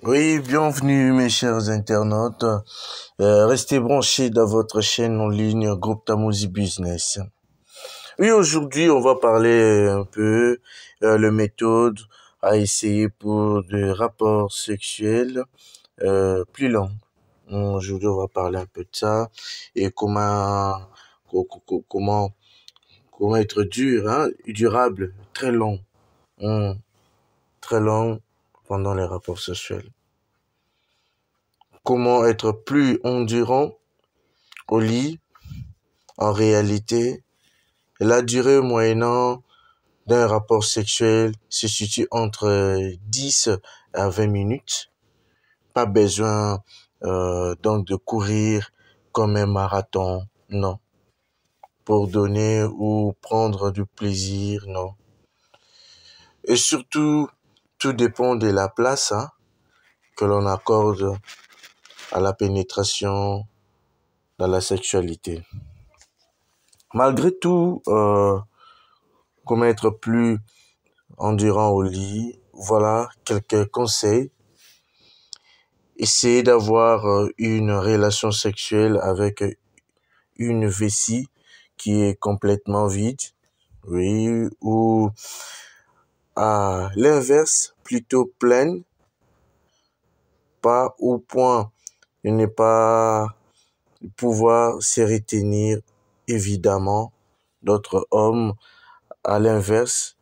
Oui, bienvenue mes chers internautes. Restez branchés dans votre chaîne en ligne Groupe Tamuzi Business. Oui, aujourd'hui, on va parler un peu les méthodes à essayer pour des rapports sexuels plus longs. Aujourd'hui, on va parler un peu de ça et comment comment être durable, hum, très long pendant les rapports sexuels. Comment être plus endurant au lit. En réalité, la durée moyenne d'un rapport sexuel se situe entre 10 à 20 minutes. Pas besoin donc de courir comme un marathon, non. Pour donner ou prendre du plaisir, non. Et surtout, tout dépend de la place que l'on accorde à la pénétration dans la sexualité. Malgré tout, comment être plus endurant au lit, voilà quelques conseils. Essayez d'avoir une relation sexuelle avec une vessie qui est complètement vide, oui, ou à l'inverse, plutôt pleine, pas au point de ne pas pouvoir se retenir, évidemment. D'autres hommes, à l'inverse,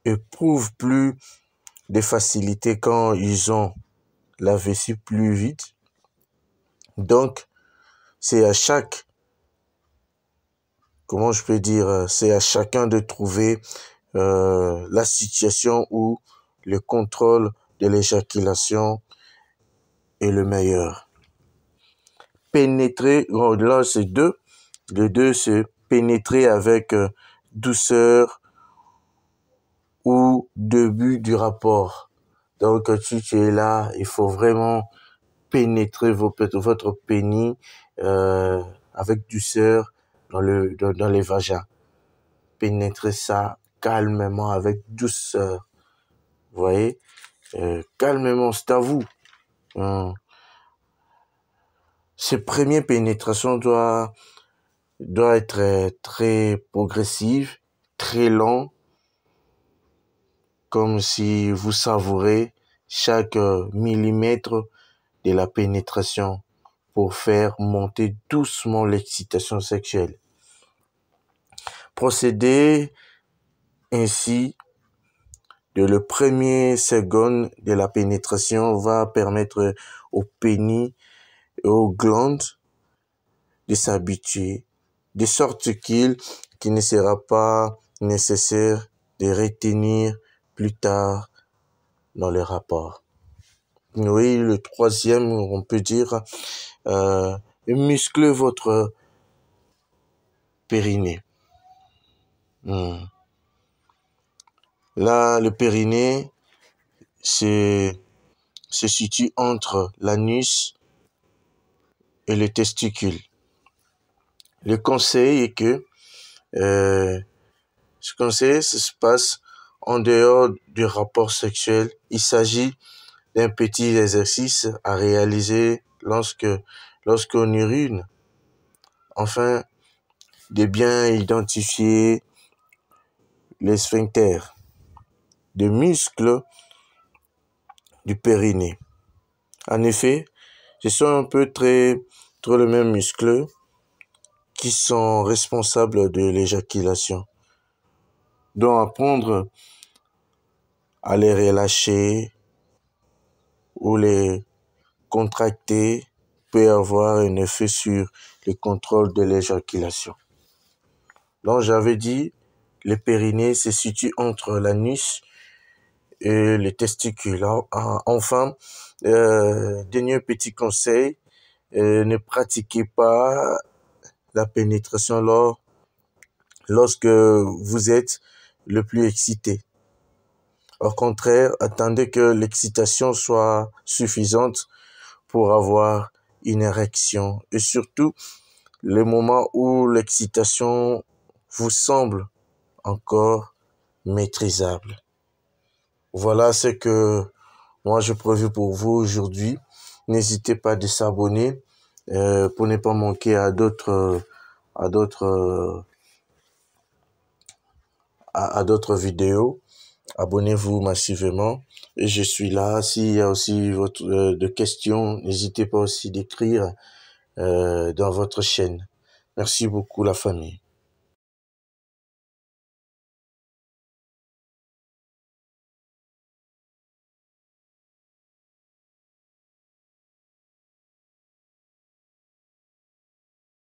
éprouvent plus de facilité quand ils ont la vessie plus vide. Donc, c'est à comment je peux dire, c'est à chacun de trouver la situation où le contrôle de l'éjaculation est le meilleur. Pénétrer, là c'est deux. Le deux, c'est pénétrer avec douceur ou début du rapport. Donc, si tu es là, il faut vraiment pénétrer votre pénis avec douceur dans les vagins. Pénétrez ça calmement, avec douceur. Vous voyez? Calmement, c'est à vous. Ces premières pénétrations doit être très progressive, très lent, comme si vous savourez chaque millimètre de la pénétration pour faire monter doucement l'excitation sexuelle. Procédez ainsi de le premier seconde de la pénétration va permettre au pénis et aux glandes de s'habituer, de sorte qu'il ne sera pas nécessaire de retenir plus tard dans les rapports. Oui, le troisième, on peut dire, musclez votre périnée. Là, le périnée se situe entre l'anus et le testicule. Le conseil est que ce conseil se passe en dehors du rapport sexuel. Il s'agit d'un petit exercice à réaliser lorsqu'on urine. Enfin, de bien identifier les sphincters, des muscles du périnée. En effet, ce sont un peu très les mêmes muscles qui sont responsables de l'éjaculation. Donc, apprendre à les relâcher ou les contracter peut avoir un effet sur le contrôle de l'éjaculation. Donc, j'avais dit, le périnée se situe entre l'anus et les testicules. Enfin, dernier petit conseil, ne pratiquez pas la pénétration lorsque vous êtes le plus excité. Au contraire, attendez que l'excitation soit suffisante pour avoir une érection. Et surtout, le moment où l'excitation vous semble encore maîtrisable. Voilà ce que moi j'ai prévu pour vous aujourd'hui. N'hésitez pas de s'abonner pour ne pas manquer à d'autres vidéos. Abonnez-vous massivement et je suis là. S'il y a aussi de questions, n'hésitez pas aussi d'écrire dans votre chaîne. Merci beaucoup la famille.